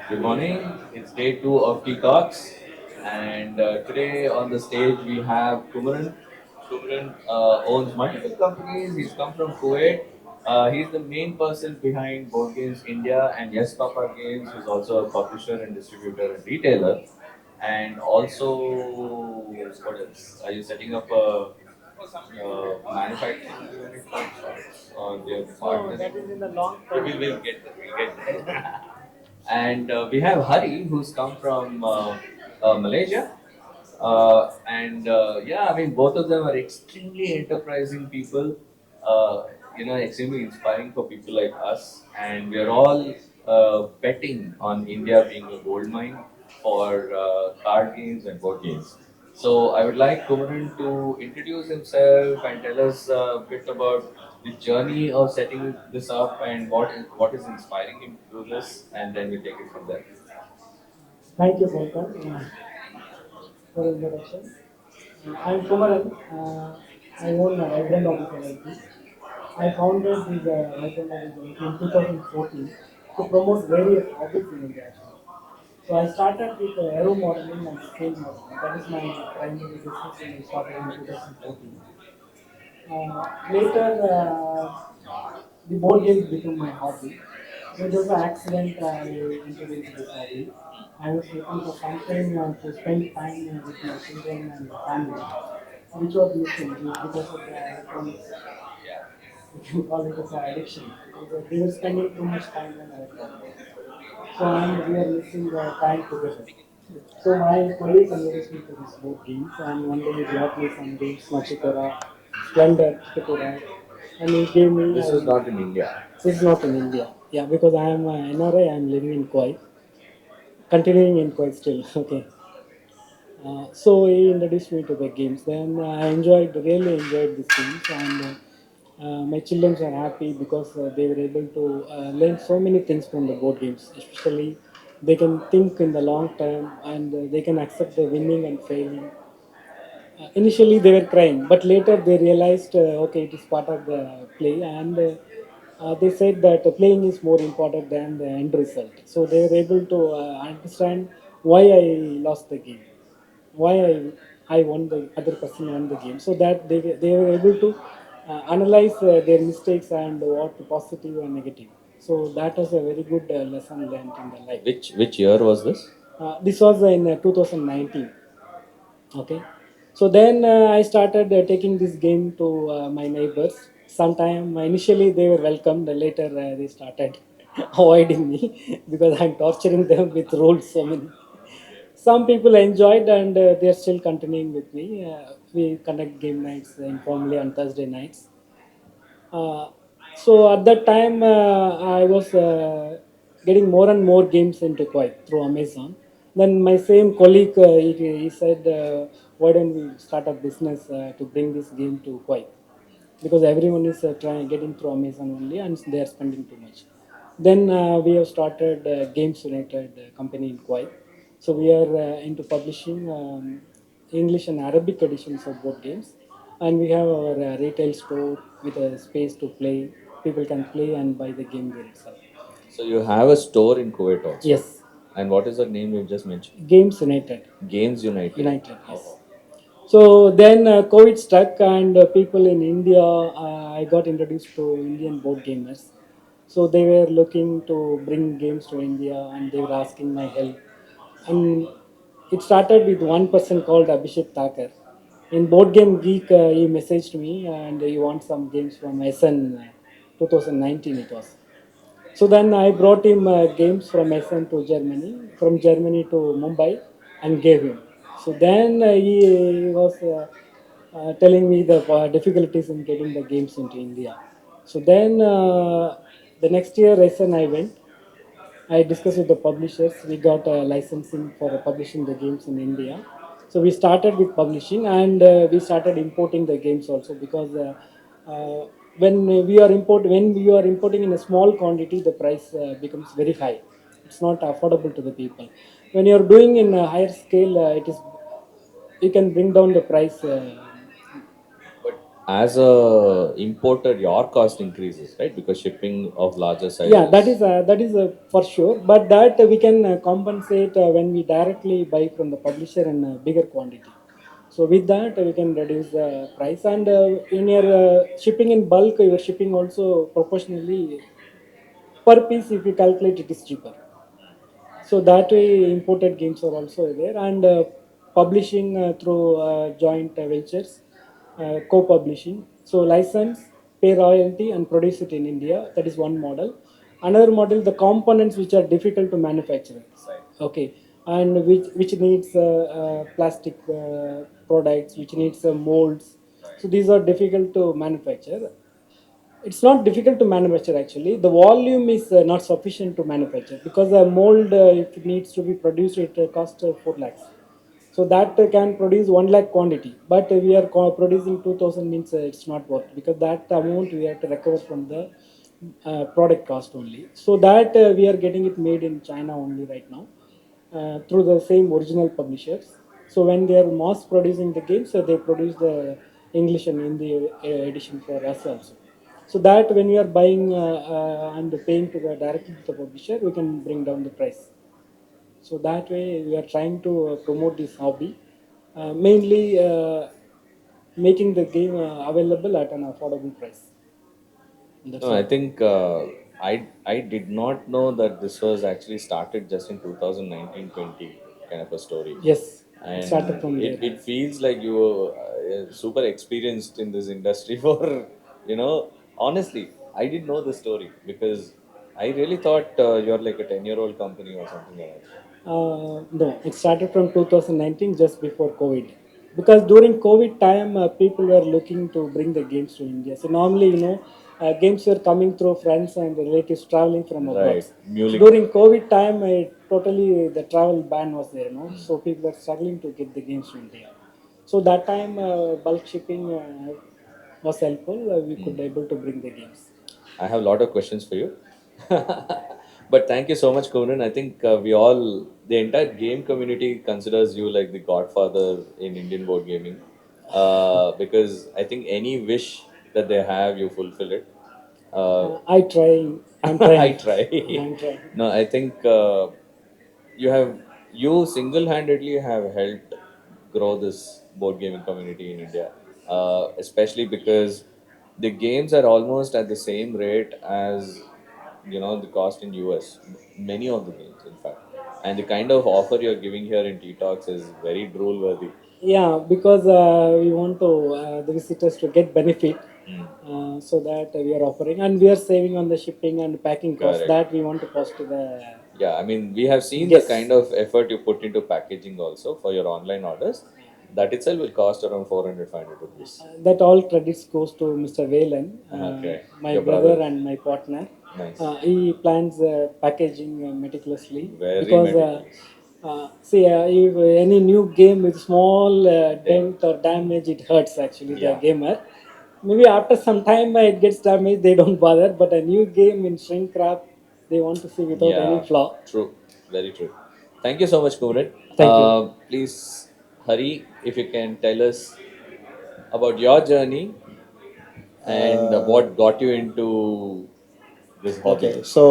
Good morning. It's day two of TTOX, and today on the stage we have Kumaran. Kumaran owns multiple companies. He's come from Kuwait. He's the main person behind Board Games India and Yes Papa Games, who's also a publisher and distributor and retailer. And also, what else? Are you setting up a manufacturing unit or your No, partner? that is in the long term. We will get there. We'll get there. And we have Hari, who's come from Malaysia. And yeah, I mean, both of them are extremely enterprising people, extremely inspiring for people like us. And we're all betting on India being a gold mine for card games and board games. So I would like Kumaran to introduce himself and tell us a bit about the journey of setting this up and what is inspiring him to do this, and then we take it from there. Thank you, Volkan, for the introduction. I'm Kumaran. I own a Vibrant Office LLP. I founded this Vibrant Office LLP in 2014 to promote various hobbies in India. So I started with aero modeling and scale modeling. That is my primary business when I started in 2014. Later, the board games became my hobby. So it was an accident I entered into this hobby. I was looking for something to spend time with my children and family, which was missing because of the electronics. You can call it as an addiction. Because they were spending too much time on electronics. So and we are missing the time together. So my colleague introduced me to this board games, and one day he brought me some games, Machikora, Splendor, Chikora, and he gave me. This is not in India. This is not in India, yeah, because I am NRA. I am living in Kuwait, continuing in Kuwait still. Okay, so he introduced me to the games. Then really enjoyed these games, and my children are happy because they were able to learn so many things from the board games. Especially, they can think in the long term, and they can accept the winning and failing. Initially, they were crying, but later they realized, okay, it is part of the play, and they said that playing is more important than the end result. So they were able to understand why I lost the game, why I won the other person won the game, so that they were able to analyze their mistakes and what positive and negative. So that was a very good lesson learned in the life. Which year was this? This was in 2019. Okay, so then I started taking this game to my neighbors. Sometime initially they were welcomed, later they started avoiding me because I'm torturing them with rules. So many. Some people enjoyed, and they are still continuing with me. We conduct game nights informally on Thursday nights. Uh, so at that time, I was getting more and more games into Kuwait through Amazon. Then my same colleague, he said, "Why don't we start a business to bring this game to Kuwait?" Because everyone is trying getting through Amazon only, and they are spending too much. Then we have started Games United company in Kuwait. So we are into publishing English and Arabic editions of both games, and we have our retail store with a space to play. People can play and buy the game there itself. So you have a store in Kuwait also. Yes, And what is the name you just mentioned? Games United. Games United. United, yes. So then COVID struck, and people in India, I got introduced to Indian board gamers. So they were looking to bring games to India, and they were asking my help. And it started with one person called Abhishek Thakur. In Board Game Geek, he messaged me and he wants some games from SN 2019 it was. So then I brought him games from Essen to Germany, from Germany to Mumbai, and gave him. So then he was telling me the difficulties in getting the games into India. So then the next year, Essen I went. I discussed with the publishers. We got licensing for publishing the games in India. So we started with publishing, and we started importing the games also because when we are importing in a small quantity, the price becomes very high. It's not affordable to the people. When you are doing in a higher scale, it is you can bring down the price. as a importer, your cost increases, right? Because shipping of larger Yeah, sizes. that is for sure. But that we can compensate when we directly buy from the publisher in a bigger quantity. So with that we can reduce the price. And in your shipping in bulk, your shipping also proportionally per piece. If you calculate, it is cheaper. So that way imported games are also there. And publishing through joint ventures, co-publishing. So license, pay royalty and produce it in India. That is one model. Another model, the components which are difficult to manufacture. Okay. And which needs plastic products, which needs molds. So these are difficult to manufacture. It's not difficult to manufacture actually. The volume is not sufficient to manufacture, because a mold, if it needs to be produced, it costs 4 lakhs. So that can produce 1 lakh quantity, but we are producing 2000, means it's not worth, because that amount we have to recover from the product cost only. So that we are getting it made in China only right now, through the same original publishers. So when they are mass producing the games, they produce the English and Hindi edition for us also. So that when we are buying and paying to the directly to the publisher, we can bring down the price. So that way we are trying to promote this hobby, mainly making the game available at an affordable price. That's No, I all. think I did not know that this was actually started just in 2019-20 kind of a story, Yes, it started and from there. it feels like you were super experienced in this industry for honestly, I didn't know the story because I really thought you're like a 10-year-old company or something like that. No, it started from 2019, just before COVID. Because during COVID time, people were looking to bring the games to India. So normally, games were coming through friends and relatives traveling from abroad. Right, So Mulek. during COVID time, totally the travel ban was there. So people were struggling to get the games to India. So that time, bulk shipping was helpful. We could able to bring the games. I have a lot of questions for you. But thank you so much, Kumaran. I think the entire game community considers you like the godfather in Indian board gaming. Because I think any wish that they have, you fulfill it. Uh, I trying. I'm I trying. try. I'm trying. No, I think you have you single-handedly have helped grow this board gaming community in India, especially because the games are almost at the same rate as the cost in US. Many of the games, in fact, and the kind of offer you're giving here in TTOX is very drool worthy. Yeah, because we want to the visitors to get benefit, so that we are offering, and we are saving on the shipping and packing cost. Correct. That we want to cost to the Yeah, I mean, we have seen the guests. kind of effort you put into packaging also for your online orders. That itself will cost around 400, 500 rupees. That all credits goes to Mr. Valen, Okay, my your brother brother. and my partner. Nice. He plans packaging meticulously, Very because meticulous. see, if any new game with small Thing. dent or damage, it hurts actually the Yeah. gamer. Maybe after some time it gets damaged, they don't bother. But a new game in shrink wrap, they want to see without any Yeah. flaw. True. Very true. Thank you so much, Kumran. Thank you. Please, Hari, if you can tell us about your journey and Uh, what got you into this hobby. okay, so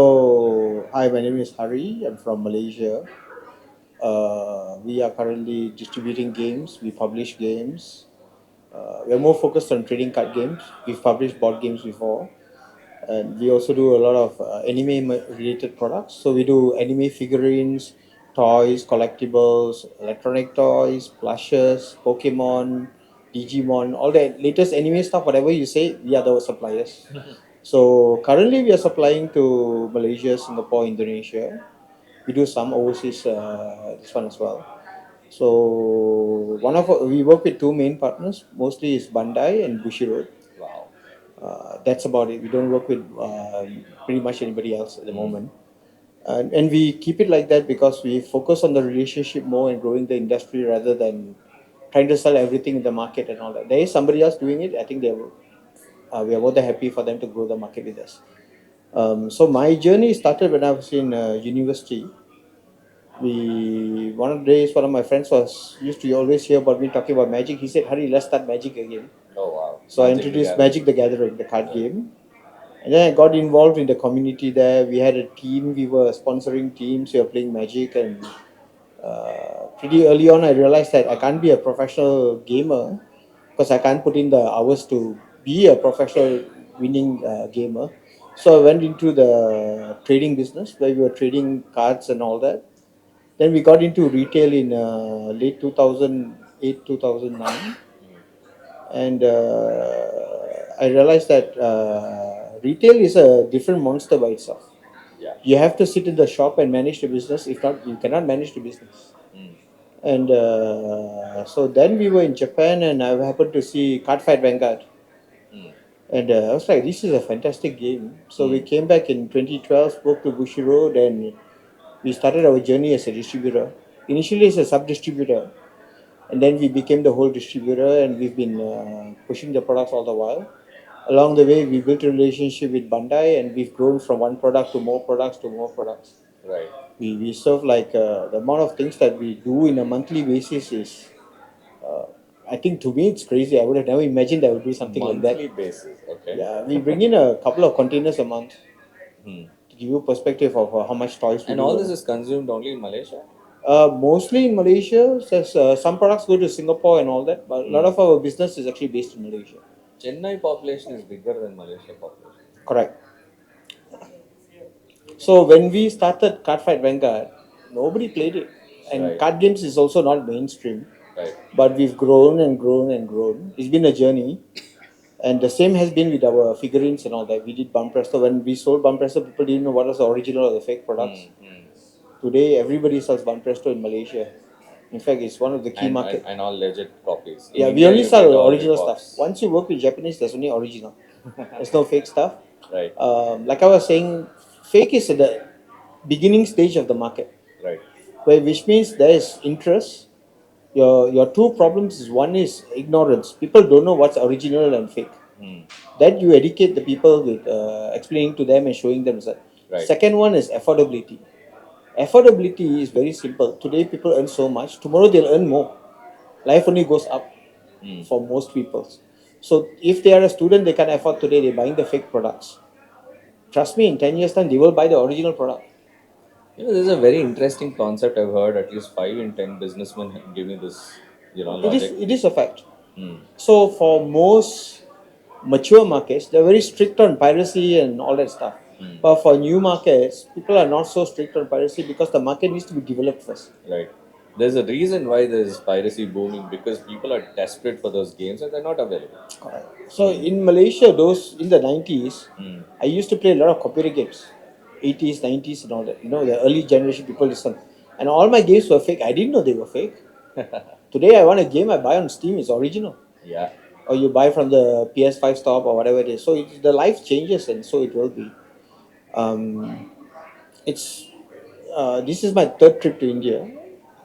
hi, my name is Hari. I'm from Malaysia. We are currently distributing games. We publish games. We're more focused on trading card games. We've published board games before, and we also do a lot of anime related products. So we do anime figurines, toys, collectibles, electronic toys, plushes, Pokemon, Digimon, all the latest anime stuff. Whatever you say, we are the suppliers. So currently, we are supplying to Malaysia, Singapore, Indonesia. We do some overseas this one as well. So we work with two main partners. Mostly is Bandai and Bushiroad. Wow. That's about it. We don't work with pretty much anybody else at the moment. And we keep it like that because we focus on the relationship more and growing the industry rather than trying to sell everything in the market and all that. There is somebody else doing it. I think we are more than happy for them to grow the market with us. So my journey started when I was in university. One of the days, one of my friends was used to always hear about me talking about magic. He said, "Hurry, let's start magic again." Oh, wow. So I Magic the introduced Gathering. Magic the Gathering, the card game. And then I got involved in the community there. We had a team, we were sponsoring teams, we were playing Magic. And pretty early on, I realized that I can't be a professional gamer because I can't put in the hours to be a professional winning gamer. So I went into the trading business where we were trading cards and all that. Then we got into retail in late 2008, 2009. And I realized that retail is a different monster by itself. Yeah. You have to sit in the shop and manage the business. If not, you cannot manage the business. Mm. And so then we were in Japan, and I happened to see Cardfight Vanguard. Mm. And I was like, this is a fantastic game. So we Mm. came back in 2012, spoke to Bushiro, then we started our journey as a distributor. Initially as a sub-distributor, and then we became the whole distributor, and we've been pushing the products all the while. Along the way, we built a relationship with Bandai, and we've grown from one product to more products to more products. Right. We serve like the amount of things that we do in a monthly basis is, uh, I think to me it's crazy. I would have never imagined I would do something like Monthly that. basis. Okay. Yeah, we bring in a couple of containers a month Hmm. to give you perspective of how much toys we And do. all this is consumed only in Malaysia? Mostly in Malaysia. Says, some products go to Singapore and all that, but a lot of our business is actually based in Malaysia. Chennai population is bigger than Malaysia population. Correct. So when we started Cardfight Vanguard, nobody played it, and Right. card games is also not mainstream. Right. But we've grown and grown and grown. It's been a journey, and the same has been with our figurines and all that. We did Bump Presto. When we sold Bump Presto, people didn't know what was the original or the fake products. Mm. Today, everybody sells Bump Presto in Malaysia. In fact, it's one of the key markets. And all legit copies. In Yeah, we India, only you sell get all original stuff. rip-offs. Once you work with Japanese, there's only original. There's no fake stuff. Right. Like I was saying, fake is at the beginning stage of the market, Right. which means there is interest. Your two problems is, one is ignorance. People don't know what's original and fake. Mm. That you educate the people with explaining to them and showing them. Right. Second one is affordability. Affordability is very simple. Today people earn so much. Tomorrow they'll earn more. Life only goes up for most people. So if they are a student, they can afford today. They're buying the fake products. Trust me, in 10 years time, they will buy the original product. This is a very interesting concept. I've heard at least 5 in 10 businessmen give me this, logic. It is a fact. Mm. So for most mature markets, they're very strict on piracy and all that stuff. But for new markets, people are not so strict on piracy because the market needs to be developed first. Right. There's a reason why there's piracy booming, because people are desperate for those games and they're not available. Correct. So in Malaysia, those in the 90s, I used to play a lot of computer games, 80s, 90s, and all that. The early generation people listen, and all my games were fake. I didn't know they were fake. Today, I want a game I buy on Steam is original, Yeah. or you buy from the PS5 store or whatever it is. So the life changes, and so it will be. It's This is my third trip to India.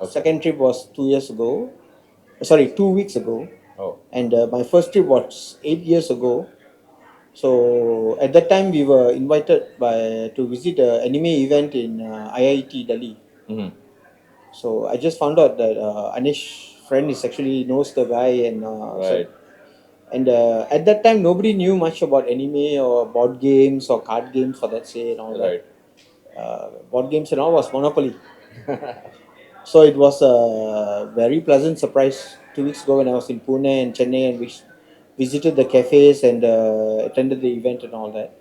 Okay. Second trip was 2 years ago. Sorry, 2 weeks ago. Oh. And my first trip was 8 years ago. So at that time we were invited to visit an anime event in IIT Delhi. Mm-hmm. So I just found out that Anish friend is actually knows the guy, and Right. at that time nobody knew much about anime or board games or card games for that say and all Right. that. Board games and all was Monopoly. So it was a very pleasant surprise 2 weeks ago when I was in Pune and Chennai, and we visited the cafes and attended the event and all that.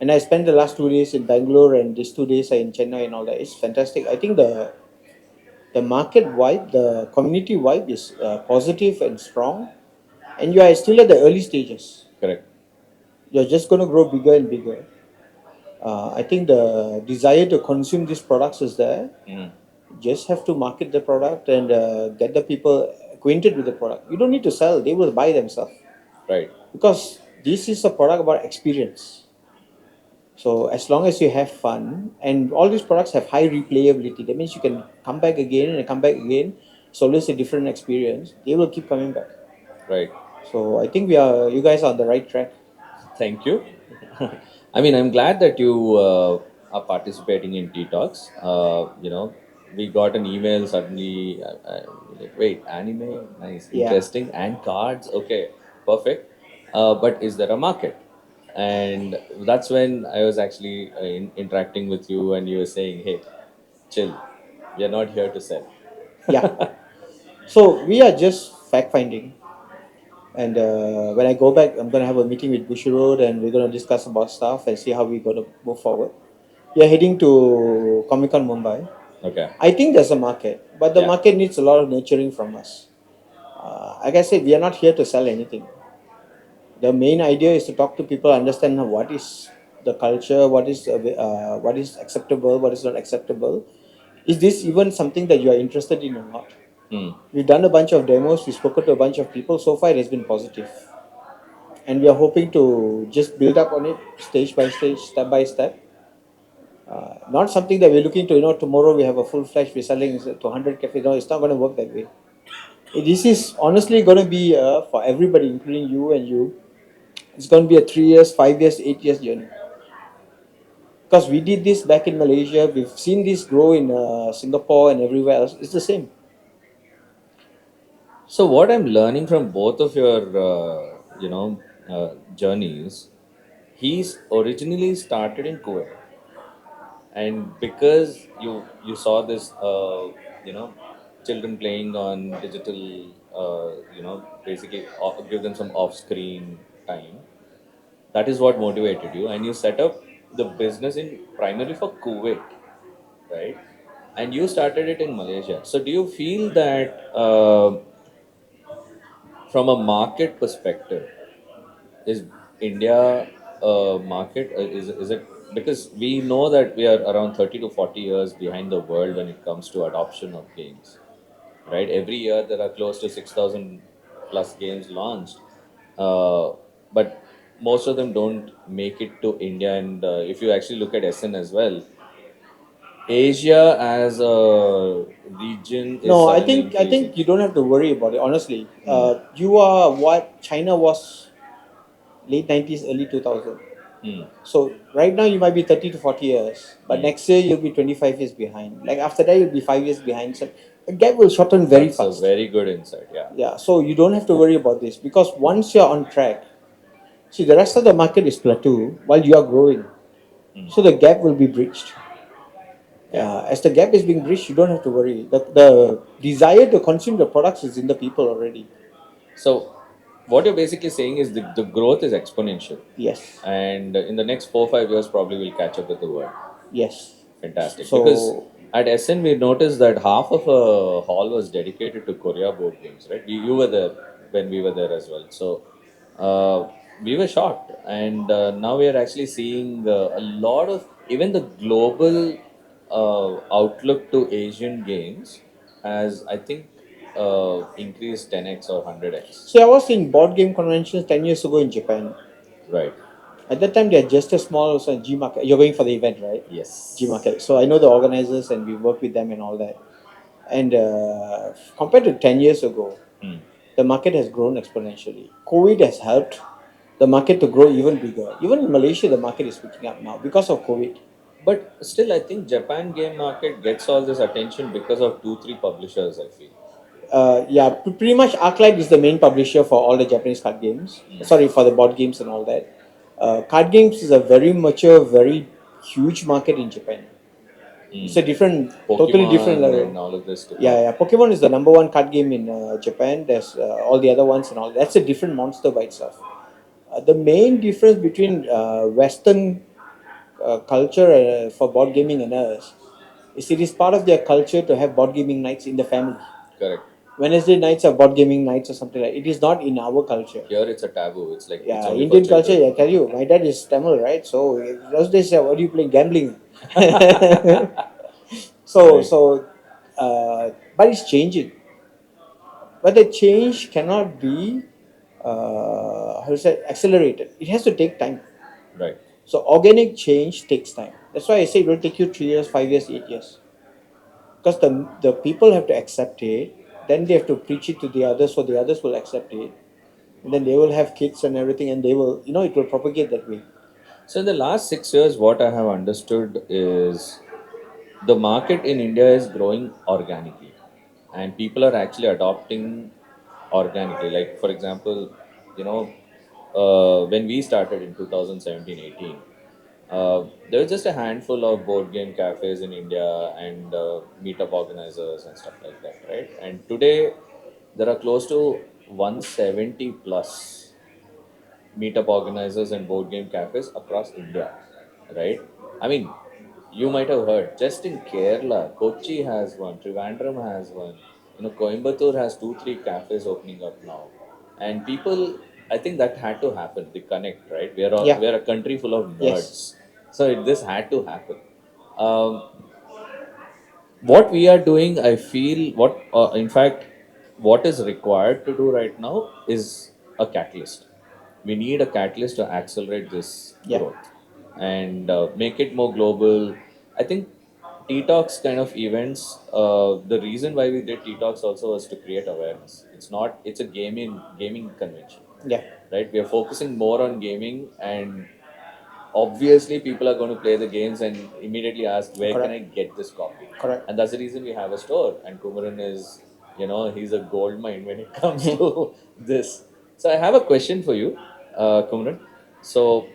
And I spent the last 2 days in Bangalore, and these 2 days are in Chennai and all that. It's fantastic. I think the market vibe, the community vibe is positive and strong, and you are still at the early stages. Correct. You're just going to grow bigger and bigger. I think the desire to consume these products is there. Mm. Just have to market the product and get the people acquainted with the product. You don't need to sell, they will buy themselves. Right. Because this is a product about experience. So as long as you have fun, and all these products have high replayability, that means you can come back again and come back again. It's always a different experience. They will keep coming back. Right. So I think you guys are on the right track. Thank you. I mean, I'm glad that you are participating in TTOX. We got an email suddenly. Like, wait, anime, nice, Yeah. interesting, and cards. Okay, perfect. but is there a market? And that's when I was actually interacting with you, and you were saying, "Hey, chill, we are not here to sell." Yeah. So we are just fact finding. And when I go back, I'm going to have a meeting with Bush Road and we're going to discuss about stuff and see how we're going to move forward. We are heading to Comic Con Mumbai. Okay. I think there's a market, but the Yeah. market needs a lot of nurturing from us. Like I said, we are not here to sell anything. The main idea is to talk to people, understand what is the culture, what is acceptable, what is not acceptable. Is this even something that you are interested in or not? Hmm. We've done a bunch of demos. We've spoken to a bunch of people. So far, it has been positive, and we are hoping to just build up on it stage by stage, step by step. Not something that we're looking to. Tomorrow we have a full fledged. We're selling to 100 cafes. No, it's not going to work that way. This is honestly going to be for everybody, including you and you. It's going to be a 3 years, 5 years, 8 years journey. Because we did this back in Malaysia, we've seen this grow in Singapore and everywhere else. It's the same. So what I'm learning from both of your, journeys, he's originally started in Kuwait, and because you saw this, you know, children playing on digital, basically give them some off-screen time. That is what motivated you, and you set up the business in primarily for Kuwait, right? And you started it in Malaysia. So do you feel that from a market perspective, is India a market? Is it because we know that we are around 30 to 40 years behind the world when it comes to adoption of games, right? Every year there are close to 6,000 plus games launched, uh, but most of them don't make it to India. And if you actually look at SN as well, Asia as a region is No, suddenly I increasing. think you don't have to worry about it. Honestly, Hmm. you are what China was late 90s, early 2000. Hmm. So right now you might be 30 to 40 years, but Hmm. next year you'll be 25 years behind. Like after that you'll be 5 years behind. So the gap will shorten very That's a fast. very good insight. Yeah. Yeah, so you don't have to worry about this because once you're on track, see the rest of the market is plateau while you are growing. Hmm. So the gap will be bridged. Yeah. As the gap is being bridged, you don't have to worry. The desire to consume the products is in the people already. So, what you're basically saying is the growth is exponential, Yes, and in the next 4 5 years, probably will catch up with the world. yes. Fantastic. Because So at SN, we noticed that half of a hall was dedicated to Korea board games, right? You were there when we were there as well. So, we were shocked. And now we are actually seeing a lot of even the global outlook to Asian games has, I think, increased 10x or 100x. I was in board game conventions 10 years ago in Japan. Right. At that time, they're just a small G market. You're going for the event, right? G Yes. market. So I know the organizers and we work with them and all that. And compared to 10 years ago, Hmm. the market has grown exponentially. COVID has helped the market to grow even bigger. Even in Malaysia, the market is picking up now because of COVID. But still, I think Japan game market gets all this attention because of two, three publishers. I feel. Yeah, pretty much ArcLight is the main publisher for all the Japanese card games. Sorry, for the board games and all that. Card games is a very mature, very huge market in Japan. It's Hmm. a different, totally different Pokemon and level. all of this Yeah, yeah. Pokemon is the number one card game in Japan. There's all the other ones and all. That's a different monster by itself. The main difference between Western culture for board gaming and us is it is part of their culture to have board gaming nights in the family. Correct. Wednesday nights are board gaming nights or something like. It is not in our culture. Here it's a taboo. It's like it's Yeah, only for Indian culture. children. I tell you, my dad is Tamil, right? So those days, what are you playing? Gambling. so Right. so, but it's changing. But the change cannot be how to say accelerated. It has to take time. Right. So organic change takes time. That's why I say it will take you 3 years, 5 years, 8 years. Because the people have to accept it, then they have to preach it to the others, so the others will accept it, and then they will have kids and everything, and they will, it will propagate that way. So in the last 6 years, what I have understood is the market in India is growing organically, and people are actually adopting organically. Like for example, you know, when we started in 2017-18, there was just a handful of board game cafes in India and meetup organizers and stuff like that, right? And today there are close to 170 plus meetup organizers and board game cafes across India, right? I mean, you might have heard just in Kerala, Kochi has one, Trivandrum has one, Coimbatore has two, three cafes opening up now, and people, I think that had to happen. The connect, right? Yeah. We are a country full of Yes. nerds, so this had to happen. Um, what we are doing, I feel, in fact, what is required to do right now is a catalyst. We need a catalyst to accelerate this Yeah. growth and make it more global. I think TTOX kind of events, the reason why we did TTOX also was to create awareness. It's a gaming convention, Yeah. right? We are focusing more on gaming, and obviously people are going to play the games and immediately ask, where can I Correct. get this copy? Correct. And that's the reason we have a store, and Kumaran is, he's a gold mine when it comes to this. So I have a question for you, Kumaran. So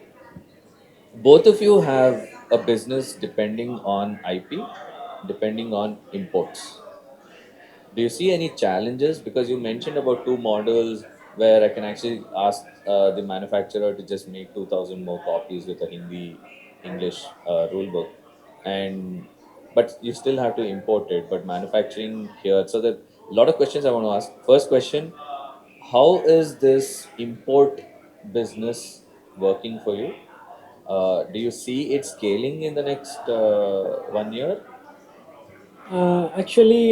both of you have a business depending on IP, depending on imports. Do you see any challenges? Because you mentioned about two models where I can actually ask the manufacturer to just make 2,000 more copies with a Hindi English rule book, and but you still have to import it. But manufacturing here, so that a lot of questions I want to ask. First question: how is this import business working for you? Do you see it scaling in the next 1 year? Actually,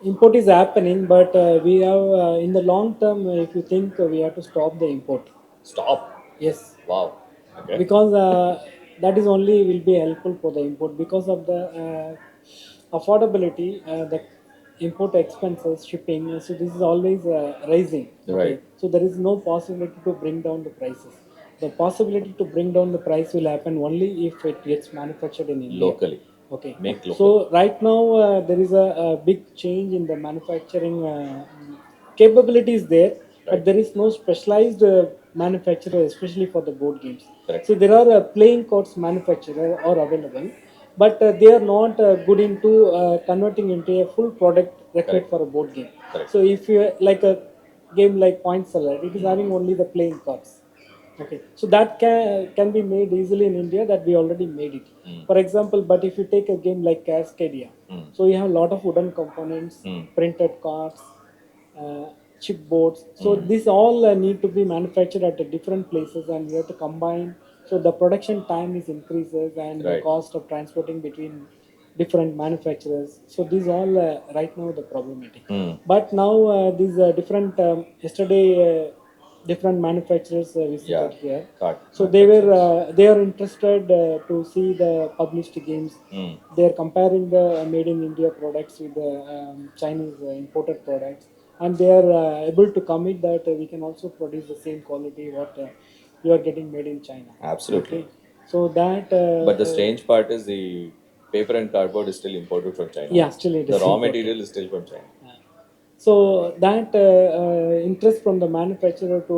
import is happening, but we have in the long term, if you think we have to stop the import. Stop. Yes, Wow. Okay. because that is only will be helpful for the import because of the affordability, the import expenses, shipping. So this is always rising. Okay, Right. so there is no possibility to bring down the prices. The possibility to bring down the price will happen only if it gets manufactured in India. Locally. Okay. Make local. So right now there is a big change in the manufacturing capabilities there, but Right. there is no specialized manufacturer, especially for the board games. Correct. So there are playing cards manufacturer are available, but they are not good into converting into a full product required Correct. for a board game. Correct. So if you like a game like Point Salad, it is having only the playing cards. Okay, so that can be made easily in India. That we already made it. Mm. For example, but if you take a game like Cascadia, Mm. so you have a lot of wooden components, Mm. printed cards, uh, chipboards. So Mm. these all need to be manufactured at different places, and we have to combine. So the production time is increases, and the Right. cost of transporting between different manufacturers. So these all right now the problematic. Mm. But now these different yesterday. Different manufacturers Yeah. visited here, Card so manufacturers. they are interested to see the published games. Mm. They are comparing the made in India products with the Chinese imported products, and they are able to commit that we can also produce the same quality what you are getting made in China. Absolutely. Okay, so that But the strange part is the paper and cardboard is still imported from China. yeah, still it The is raw imported. material is still from China. So that interest from the manufacturer to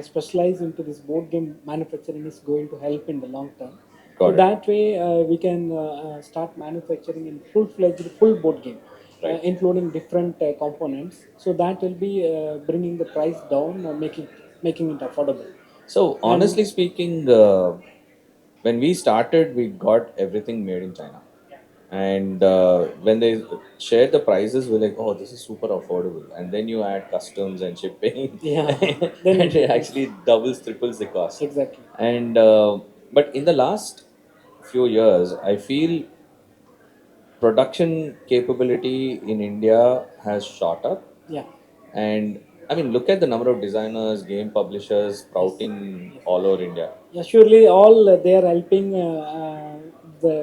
specialize into this board game manufacturing is going to help in the long term. So Got it. that way we can start manufacturing in full-fledged full board game, Right. including different components. So that will be bringing the price down, making it affordable. So And honestly speaking, when we started, we got everything made in China, and when they shared the prices, we're like, "Oh, this is super affordable." And then you add customs and shipping, yeah, then and it actually doubles, triples the cost. exactly. And but in the last few years, I feel production capability in India has shot up. Yeah. And I mean, look at the number of designers, game publishers sprouting Yes. all over India. Yeah, surely all they are helping the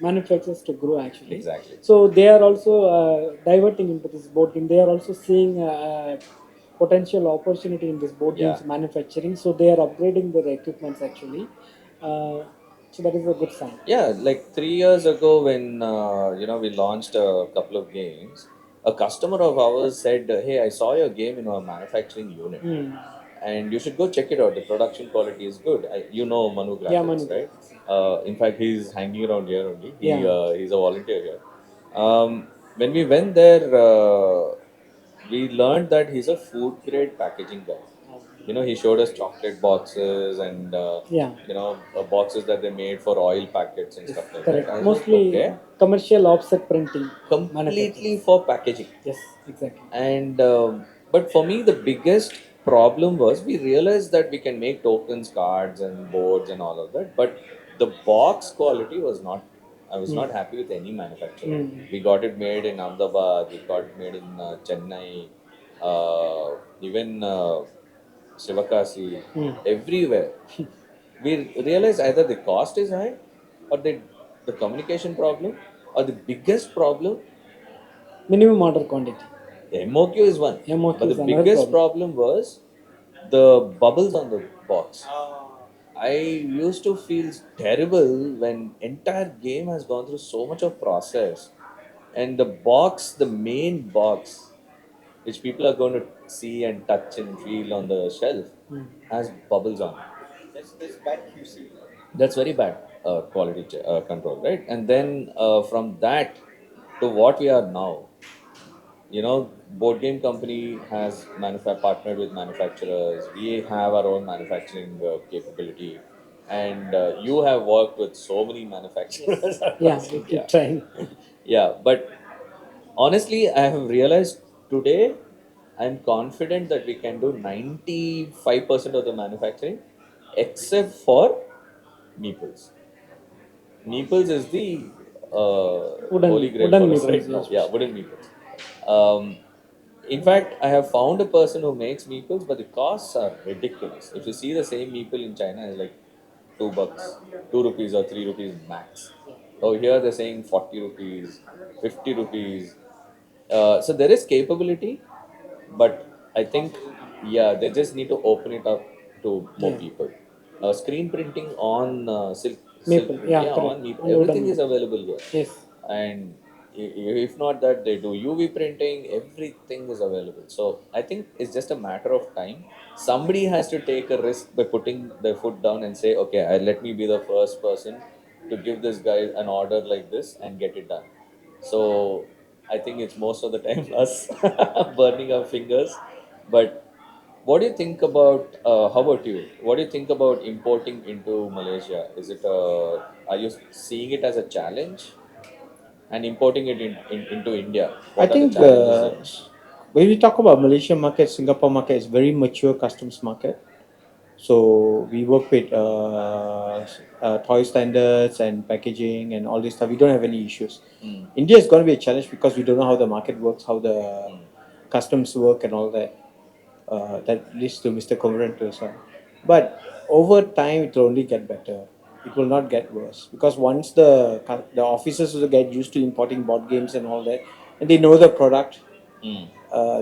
manufacturers to grow actually. Exactly. So they are also diverting into this board game. They are also seeing potential opportunity in this board Yeah. games manufacturing. So they are upgrading their equipments actually. So that is a good sign. Yeah, like 3 years ago when we launched a couple of games, a customer of ours said, "Hey, I saw your game in our manufacturing unit," Hmm. and you should go check it out. The production quality is good. You know Manu Yeah, Graphics, Manu. right? In fact, he's hanging around here only. Yeah. He's a volunteer here. When we went there, we learned that he's a food grade packaging guy. You know, he showed us chocolate boxes and Yeah. boxes that they made for oil packets and stuff like that. Correct. I was like, Mostly okay, commercial offset printing completely manufacturers. for packaging. Yes, exactly. And but for me, the biggest problem was we realized that we can make tokens, cards, and boards and all of that, but the box quality was not. I was not happy with any manufacturer. We got it made in Ahmedabad, we got it made in Chennai, even Sivakasi, everywhere. We realized either the cost is high, or the communication problem, or the biggest problem, Minimum order quantity. the MOQ is one, MOQ but the is another biggest problem. problem was the bubbles on the box. I used to feel terrible when entire game has gone through so much of process, and the box, the main box, which people are going to see and touch and feel on the shelf, has bubbles on it. That's bad QC. That's very bad quality control, right? And then from that to what we are now, board game company has partnered with manufacturers. We have our own manufacturing capability, and you have worked with so many manufacturers Yeah, across we India. keep trying. Yeah, but honestly, I have realized today I'm confident that we can do 95% of the manufacturing except for meeples. Meeples is the holy grail Wooden for us meeples, right now. Yeah, wooden meeples. Um, in fact, I have found a person who makes meeples, but the costs are ridiculous. If you see the same meeple in China, is like $2, 2 rupees or 3 rupees max. Oh, here they're saying 40 rupees, 50 rupees. So there is capability, but I think, yeah, they just need to open it up to more Yeah. people. Screen printing on silk Maple. print, Yeah, yeah, correct. on meeple, On wooden everything is maple. available here. Yes. And if not that, they do UV printing, everything is available. So I think it's just a matter of time. Somebody has to take a risk by putting their foot down and say, okay, let me be the first person to give this guy an order like this and get it done. So I think it's most of the time us burning our fingers. But what do you think about? How about you? What do you think about importing into Malaysia? Are you seeing it as a challenge, and importing it into India? I What are the think challenges there? when we talk about Malaysian market, Singapore market is very mature customs market. So we work with toy standards and packaging and all this stuff. We don't have any issues. India is going to be a challenge because we don't know how the market works, how the customs work, and all that. That leads to Mr. Kumaran to some. But over time, it will only get better. It will not get worse because once the officers will get used to importing board games and all that, and they know the product, Hmm.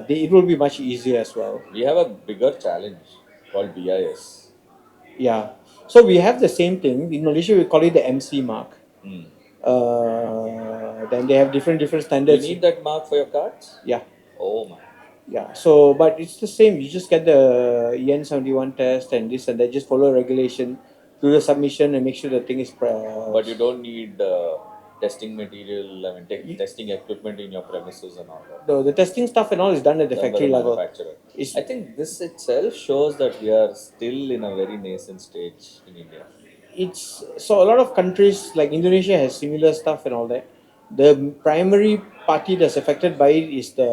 it will be much easier as well. We have a bigger challenge called BIS. Yeah. So we have the same thing in Malaysia. We call it the MC mark. Hmm. Then they have different You standards. need that mark for your cards? Yeah. Oh my. Yeah. So, but it's the same. You just get the EN71 test and this and that. Just follow regulation, do the submission, and make sure the thing is. But you don't need testing material, I mean, testing equipment in your premises and all that. The testing stuff and all is done at the Done by factory the level. manufacturer. It's, I think this itself shows that we are still in a very nascent stage in India. it's so a lot of countries like Indonesia has similar stuff and all that. The primary party that's affected by it is the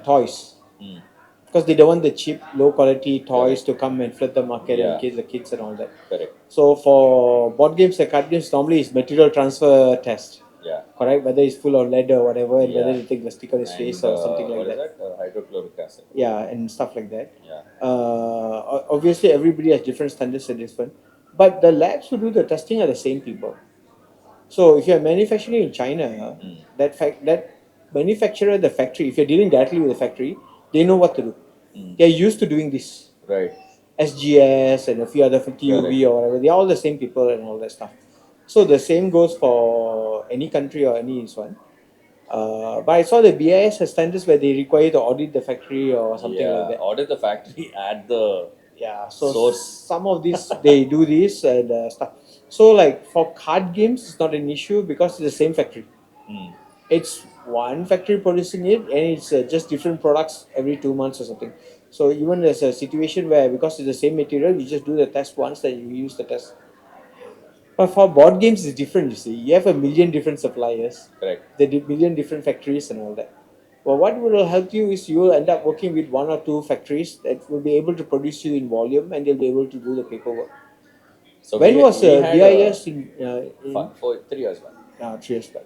toys. Hmm. Because they don't want the cheap, low quality toys Correct. to come and flood the market Yeah. and kill the kids and all that. Correct. So for board games and card games, normally it's material transfer test, Yeah. correct? Whether it's full of lead or whatever, and whether Yeah. they take the stick on his face And or something like what is that. that? Hydrochloric acid. Yeah, and stuff like that. Yeah. Obviously, everybody has different standards and different, but the labs who do the testing are the same people. So if you're manufacturing in China, that manufacturer, the factory, if you're dealing directly with the factory, they know what to do. They're used to doing this. Right. SGS and a few other TUV Correct. or whatever. They're all the same people and all that stuff. So the same goes for any country or any one. But I saw the BIS has standards where they require you to audit the factory or something like that. Audit the factory at the Yeah, so source. some of this they do this and stuff. So like for card games, it's not an issue because it's the same factory. Hmm. It's one factory producing it, and it's just different products every 2 months or something. So even there's a situation where because it's the same material, you just do the test once, then you use the test. But for board games, it's different. You see, you have a million different suppliers, Correct. million different factories, and all that. Well, what will help you is you will end up working with one or two factories that will be able to produce you in volume, and they'll be able to do the paperwork. So When was we had a BIS in 3 years back. 3 years back?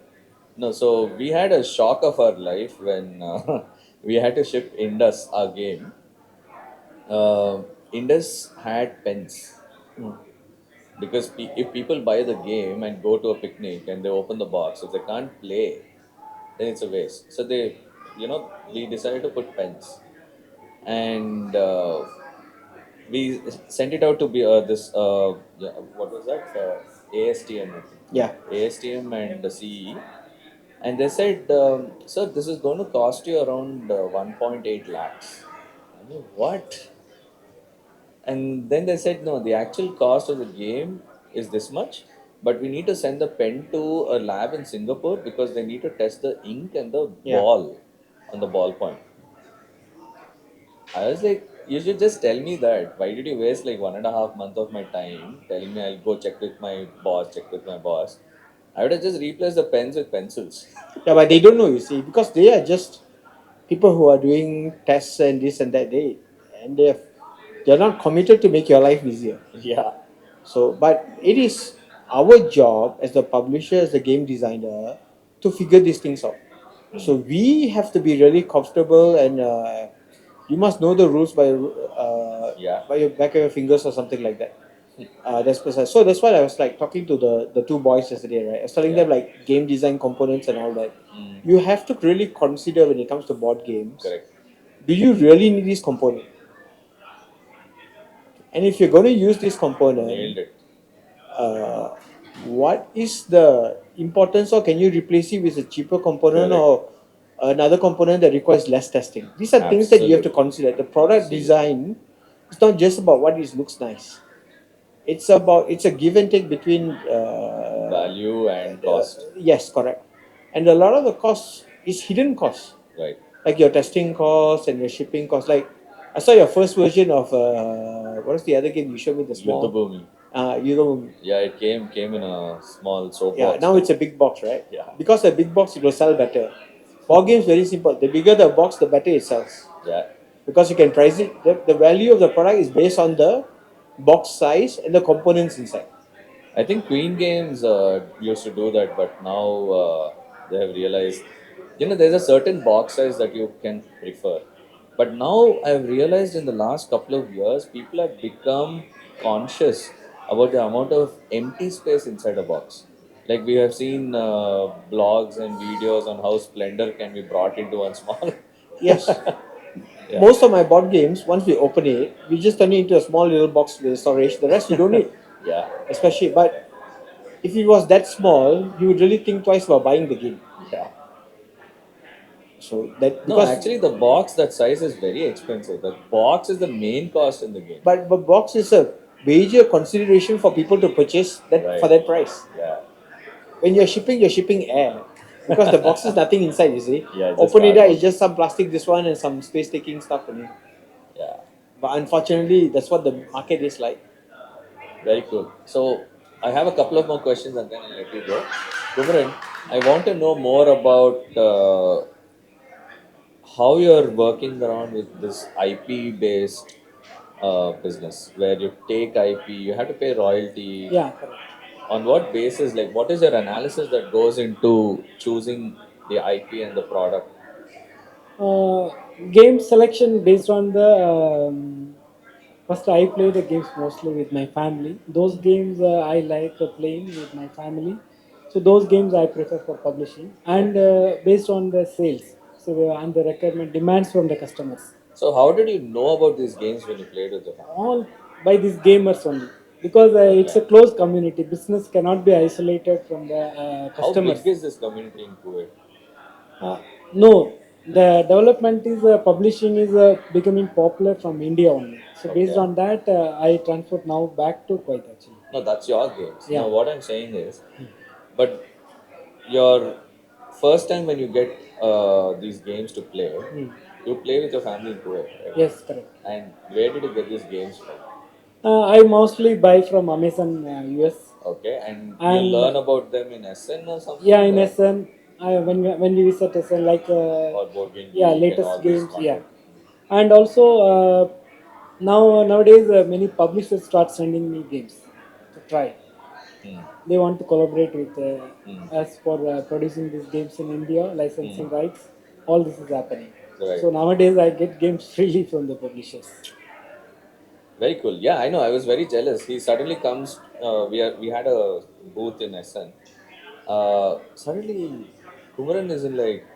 No, so we had a shock of our life when we had to ship Indus our game. Indus had pens Hmm. because if people buy the game and go to a picnic and they open the box, if they can't play, then it's a waste. So we decided to put pens, and we sent it out to be this yeah, what was that ASTM, I think. Yeah. ASTM and the CE, and they said, sir, this is going to cost you around 1.8 lakhs. I mean, what? And then they said, no, the actual cost of the game is this much, but we need to send the pen to a lab in Singapore because they need to test the ink and the Yeah. ball on the ballpoint. I was like, you should just tell me that. Why did you waste like 1.5 months of my time telling me I'll go check with my boss, check with my boss? I would have just replaced the pens with pencils. Yeah, but they don't know, you see, because they are just people who are doing tests and this and that. They're not committed to make your life easier. Yeah. So, but it is our job as the publisher, as the game designer, to figure these things out. So we have to be really comfortable, and you must know the rules Yeah. by your back of your fingers or something like that. That's precise. So that's why I was like talking to the two boys yesterday, right? I was telling them like game design components and all that. You have to really consider when it comes to board games. Correct. Do you really need this component? And if you're going to use this component, Nailed it. uh, what is the importance, or can you replace it with a cheaper component Correct. or another component that requires less testing? These are things that you have to Absolutely. consider. The product Absolutely. design is not just about what it looks nice. It's a give and take between Value and cost. yes, correct. And a lot of the costs is hidden costs, Right. like your testing costs and your shipping costs. Like I saw your first version of what was the other game you showed me, the small Yuddhabhumi. Euro. Yeah, it came in a small soap Yeah, box. now it's a big box, right? Yeah. Because a big box it will sell better. Board games very simple. The bigger the box, the better it sells. Yeah. Because you can price it. The value of the product is based on the box size and the components inside. I think Queen Games used to do that, but now they have realized, there's a certain box size that you can prefer. But now I've realized in the last couple of years, people have become conscious about the amount of empty space inside a box. Like we have seen blogs and videos on how Splendor can be brought into one small. Yes. Yeah. Most of my board games, once we open it, we just turn it into a small little box with storage. The rest you don't need. Yeah. Especially, but if it was that small, you would really think twice about buying the game. Yeah. So that No, because actually, the box that size is very expensive. The box is the main cost in the game. but box is a major consideration for people to purchase that Right. for that price. Yeah. When you're shipping air because the box is nothing inside. You see, Yeah, just open it up, cardboard. it's just some plastic, this one, and some space taking stuff in it. Yeah. But unfortunately, that's what the market is like. Very cool. So I have a couple of more questions and then I'll let you go. Kumaran, I want to know more about how you're working around with this IP based business where you take IP, you have to pay royalty. Yeah, correct. On what basis? Like, what is your analysis that goes into choosing the IP and the product? Uh, Game selection based on the first I play the games mostly with my family. Those games I like playing with my family. So those games I prefer for publishing and based on the sales. So and the requirement demands from the customers. So, how did you know about these games when you played with your family? All by these gamers only because it's a Okay. closed community. Business cannot be isolated from the How customers. big is this community in Kuwait? Uh, no, the development is publishing is becoming popular from India only. So based Okay. on that, I transferred now back to Kuwait actually. No, that's your games. Yeah. No, what I'm saying is, but your first time when you get these games to play, Hmm. you play with your family in Kuwait, right? Yes, correct. And where did you get these games from? I mostly buy from Amazon US Okay, and you and learn about them in SN or yeah, something, in or, SN, when we visit SN, like or Board Game yeah, Geek and latest all this games, yeah, content. and also nowadays many publishers start sending me games to try. Hmm. They want to collaborate with Hmm. us for producing these games in India, licensing rights. All this is happening. Right. So nowadays I get games freely from the publishers. Very cool. Yeah, I know. I was very jealous. He suddenly comes. We had a booth in SN. Suddenly, Kumaran is in like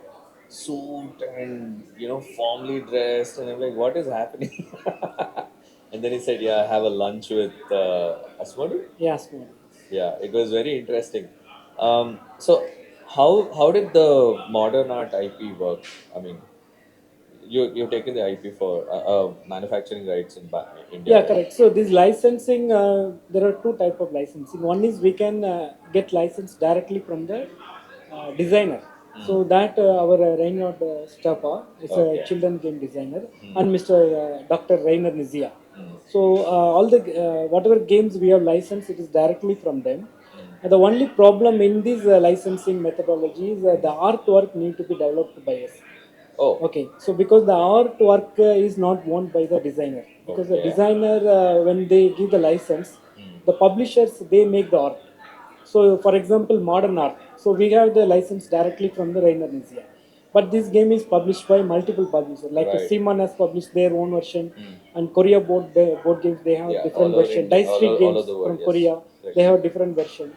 suit and formally dressed, and I'm like, what is happening? And then he said, "Yeah, I have a lunch with Asmodi." Yeah, small. Yeah, it was very interesting. So how did the modern art IP work? I mean, you've taken the IP for manufacturing rights in India, Yeah, right? correct. So this licensing, there are two type of licensing. One is we can get license directly from the designer. So that our Reinhard Stapa is a Okay. children game designer, and Mr. Dr. Rainer Nizia. Mm. So all the whatever games we have licensed, it is directly from them. The only problem in this licensing methodology is the artwork need to be developed by us. Oh, Okay, so because the artwork is not owned by the designer, because the okay. designer when they give the license, Hmm. the publishers they make the art. So, for example, modern art. So we have the license directly from the Rainer Nizia. But this game is published by multiple publishers. Like Right. Simon has published their own version, Hmm. and Korea board games they have Yeah, different all over version. India, Dice Street all games over the world. from Yes. Korea they Correct. have different version.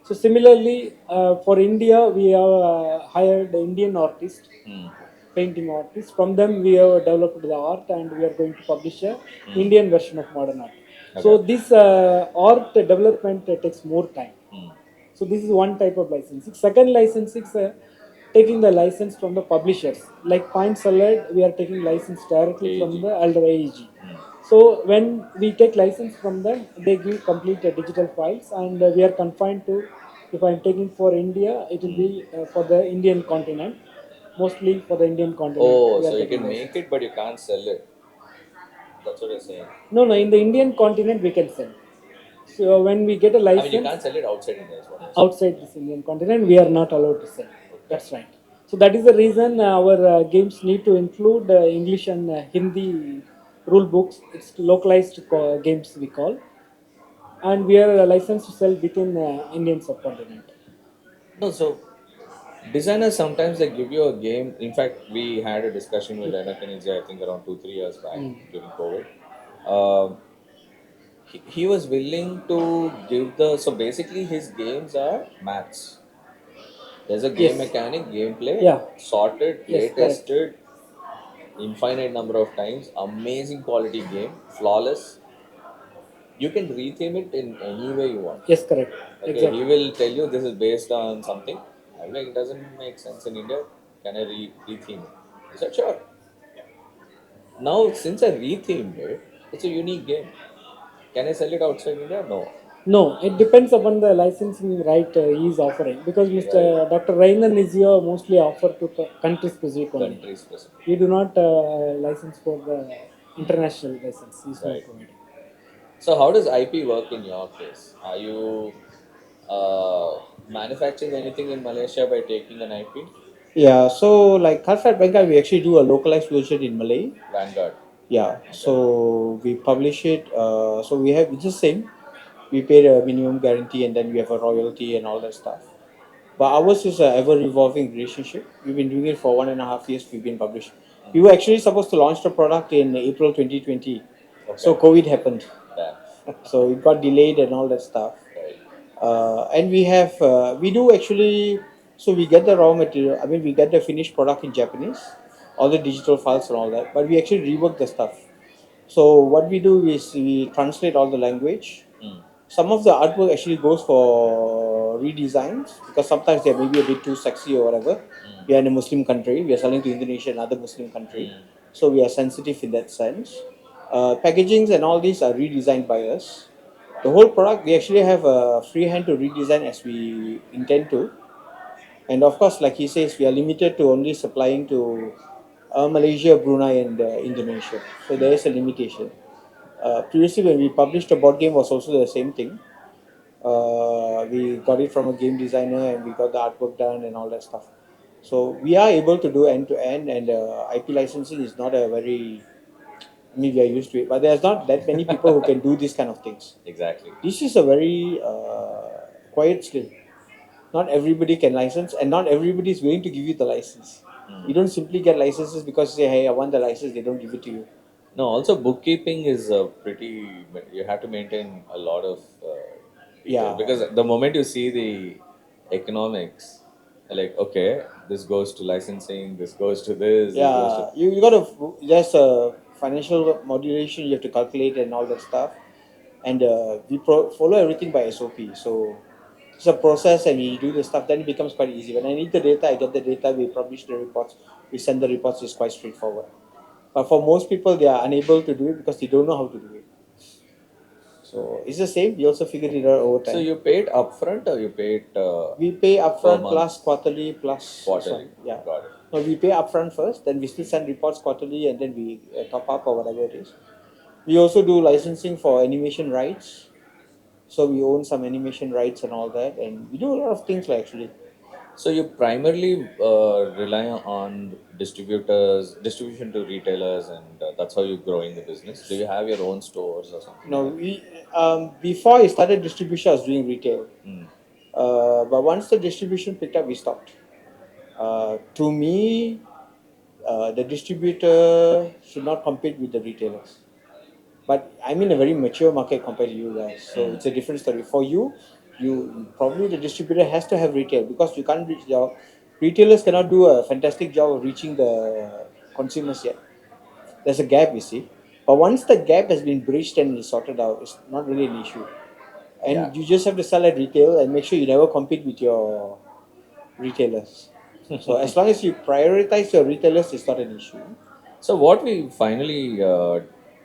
So similarly, for India we have hired Indian artist Hmm. painting artists. From them, we have developed the art, and we are going to publish a Indian version of modern art. So Okay. this art development takes more time. Hmm. So this is one type of licensing. Second licensing is taking the license from the publishers. Like Pine Salad, we are taking license directly from AEG. the Elder AEG. So when we take license from them, they give complete digital files, and we are confined to. If I'm taking for India, it will be for the Indian continent, mostly for the Indian continent. Oh, We are so you taking can make license. it, but you can't sell it. That's what you're saying. No, no, in the Indian continent we can sell. So when we get a I mean, you license, can't sell it outside India, is what you're saying. outside this Indian continent, we are not allowed to sell. Okay. That's right. So that is the reason our games need to include English and Hindi rule books. It's localized games we call, and we are licensed to sell within Indian subcontinent. No, so designers sometimes they give you a game. In fact, we had a discussion with Leonard Kenizia, I think around 2 3 years back during COVID. Um he was willing to give the so basically his games are maths. There's a game Yes. mechanic, gameplay, Yeah. sorted, play Yes. Correct. tested, infinite number of times, amazing quality game, flawless. You can retheme it in any way you want. Yes. Correct. Okay, he Exactly. will tell you this is based on something. I'm like, it doesn't make sense in India. Can I retheme it? He said, sure. Now, since I rethemed it, it's a unique game. Can I sell it outside India? No. No, it depends upon the licensing right he is offering, because Right. Mr. Dr. Rainer Nizio mostly offer to country specific only. Country specific. We do not license for the international license. He is not Right. providing. So, how does IP work in your case? Are you manufacturing anything in Malaysia by taking an IP? Yeah, so like Kalfat Bengal, we actually do a localized version in Malay. Vanguard. Yeah, so we publish it. So we have it's the same. We pay the minimum guarantee and then we have a royalty and all that stuff. But ours is a ever evolving relationship. We've been doing it for 1.5 years. We've been published. We were actually supposed to launch the product in April 2020. So Okay. COVID happened. Damn. So it got delayed and all that stuff. Right. And we do actually, so we get the raw material, I mean, we get the finished product in Japanese, all the digital files and all that, but we actually rework the stuff. So what we do is we translate all the language. Mm. Some of the artwork actually goes for redesigns because sometimes they may be a bit too sexy or whatever. We are in a Muslim country. We are selling to Indonesia, another Muslim country, so we are sensitive in that sense. Packagings and all these are redesigned by us. The whole product we actually have a free hand to redesign as we intend to, and of course, like he says, we are limited to only supplying to Malaysia, Brunei, and Indonesia. So there is a limitation. Previously, when we published a board game, was also the same thing. We got it from a game designer, and we got the artwork done and all that stuff. So we are able to do end to end, and IP licensing is not a very. I mean, we are used to it, but there's not that many people who can do these kind of things. Exactly. This is a very quiet skill. Not everybody can license, and not everybody is willing to give you the license. You don't simply get licenses because you say, "Hey, I want the license." They don't give it to you. No, also bookkeeping is pretty. You have to maintain a lot of detail Yeah. because the moment you see the economics, like okay, this goes to licensing, this goes to this goes Yeah, to you got to there's a financial modulation you have to calculate and all that stuff, and we follow everything by SOP. So it's a process, and we do the stuff. Then it becomes quite easy. When I need the data, I get the data. We publish the reports. We send the reports. It's quite straightforward. But for most people, they are unable to do it because they don't know how to do it. So it's the same. We also figured it out over So time. you paid upfront or you paid We pay per upfront month? plus quarterly plus Quarterly. yeah. Got it. No, we pay upfront first, then we still send reports quarterly, and then we top up or whatever it is. We also do licensing for animation rights, so we own some animation rights and all that, and we do a lot of things like actually. So you primarily rely on distribution to retailers, and that's how you're growing the business. Do you have your own stores or something No, like that? we before I started distribution, I was doing retail, but once the distribution picked up, we stopped. To me, the distributor should not compete with the retailers. But I'm in a very mature market compared to you guys, so it's a different story. For you, you probably the distributor has to have retail because you can't reach the retailers cannot do a fantastic job of reaching the consumers yet. There's a gap, you see. But once the gap has been breached and is sorted out, it's not really an issue. And Yeah. you just have to sell at retail and make sure you never compete with your retailers. So as long as you prioritize your retailers, it's not an issue. So what we finally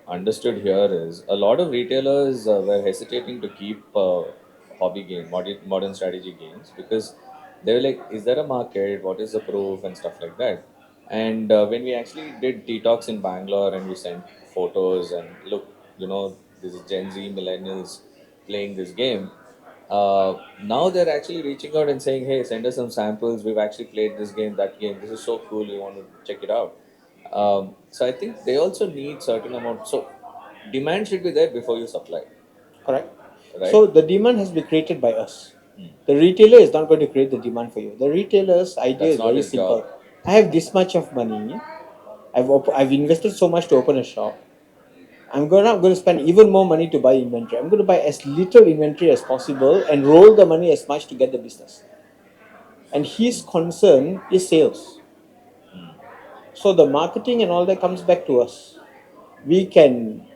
understood here is a lot of retailers were hesitating to keep modern strategy games because they were like, "Is there a market? What is the proof and stuff like that?" And when we actually did TTOX in Bangalore and we sent photos and look, this is Gen Z millennials playing this game. Now they're actually reaching out and saying, "Hey, send us some samples. We've actually played this game, that game. This is so cool. We want to check it out." So I think they also need certain amount. So demand should be there before you supply, Correct? right? So the demand has been created by us. The retailer is not going to create the demand for you. The retailer's idea That's is not very his simple. job. I have this much of money. I've invested so much to open a shop. I'm going to spend even more money to buy inventory. I'm going to buy as little inventory as possible and roll the money as much to get the business. And his concern is sales. So the marketing and all that comes back to us. We can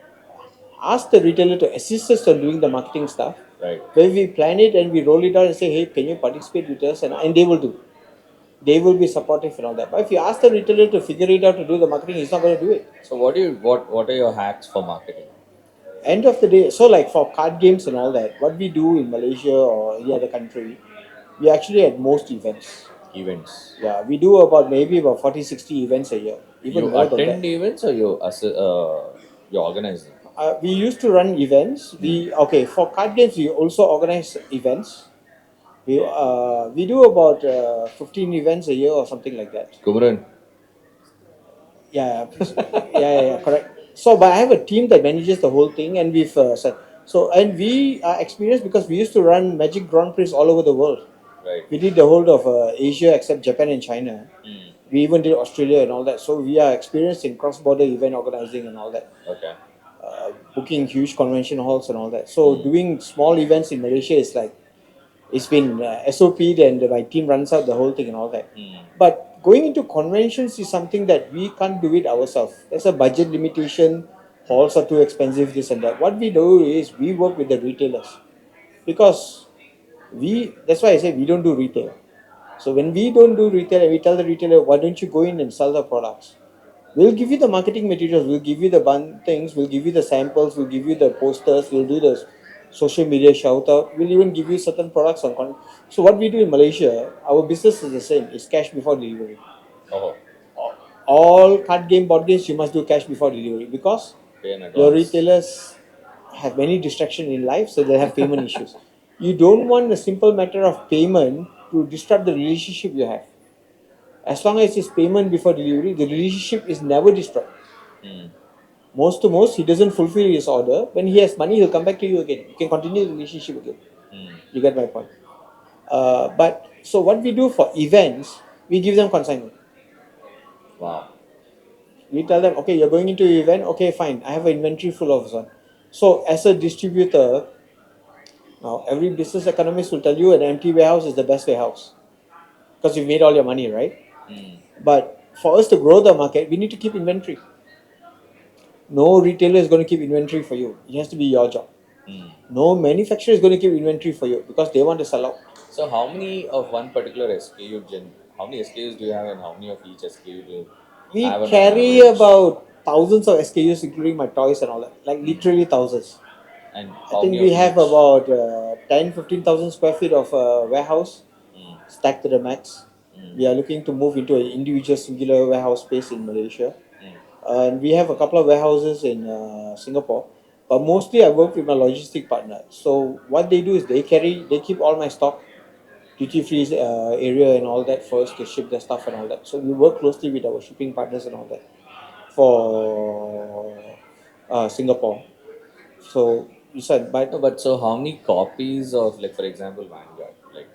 ask the retailer to assist us on doing the marketing stuff. Right. Where we plan it and we roll it out and say, hey, can you participate with us? And they will do. They will be supportive and all that. But if you ask the retailer to figure it out to do the marketing, he's not going to do it. So what are your hacks for marketing? End of the day, so like for card games and all that, what we do in Malaysia or any other country, we actually at most events. Events. Yeah, we do about maybe about 40, 60 events a year, even You more than attend that. events or you organize them? We used to run events. For card games, we also organize events. We do about 15 events a year or something like that. Kumaran. Yeah, correct. So, but I have a team that manages the whole thing, and we've said so, and we are experienced because we used to run Magic Grand Prix all over the world. Right. We did the whole of Asia except Japan and China. We even did Australia and all that. So we are experienced in cross-border event organizing and all that. Okay. Booking huge convention halls and all that. So doing small events in Malaysia is like it's been SOP'd and my team runs out the whole thing and all that. But going into conventions is something that we can't do it ourselves. There's a budget limitation. Halls are too expensive, this and that. What we do is we work with the retailers because That's why I say we don't do retail. So when we don't do retail, we tell the retailer, why don't you go in and sell the products? We'll give you the marketing materials, we'll give you the things, we'll give you the samples, we'll give you the posters, we'll do the social media shout out, we'll even give you certain products on so what we do in Malaysia, our business is the same, it's cash before delivery. Oh, All card game, board games, you must do cash before delivery because pay in your advance. retailers have many distractions in life, so they have payment issues. You don't want a simple matter of payment to disrupt the relationship you have. As long as it's payment before delivery, the relationship is never destroyed. Hmm. Most to most, he doesn't fulfill his order. When he has money, he'll come back to you again. You can continue the relationship again. Hmm. You get my point. But so what we do for events, we give them consignment. Wow. We tell them, okay, you're going into an event. Okay, fine. I have an inventory full of one. So as a distributor, now every business economist will tell you an empty warehouse is the best warehouse because you've made all your money, right? Hmm. But for us to grow the market, we need to keep inventory. No retailer is going to keep inventory for you. It has to be your job. Hmm. No manufacturer is going to keep inventory for you because they want to sell out. So how many of one particular SKU how many SKUs do you have and how many of each SKU do you We have on an carry average? about thousands of SKUs, including my toys and all that. Like literally thousands. And I how think many we of have each? about 10, 15,000 square feet of warehouse Hmm. stacked to the max. Hmm. We are looking to move into an individual singular warehouse space in Malaysia. Hmm. And we have a couple of warehouses in Singapore. But mostly I work with my logistic partner. So what they do is they keep all my stock, duty free area and all that for us to ship the stuff and all that. So we work closely with our shipping partners and all that for Singapore. So you said, No, but but so how many copies of, like, for example, Vanguard? Like,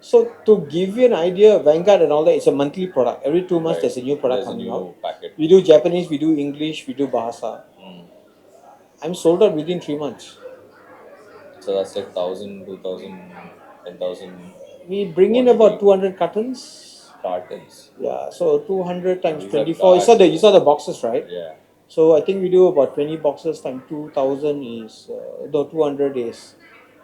so to give you an idea, Vanguard and all that, it's a monthly product. Every 2 months right, there's a new product there's a coming out. new packet. We do Japanese, we do English, we do Bahasa. Hmm. I'm sold out within 3 months. So that's like 1,000, 2,000, 10,000 We bring in about quantity 200 cartons. cartons. Yeah, so 200 times These are 24. cards. You saw the boxes, right? Yeah. So I think we do about 20 boxes times 2,000 is, though 200 is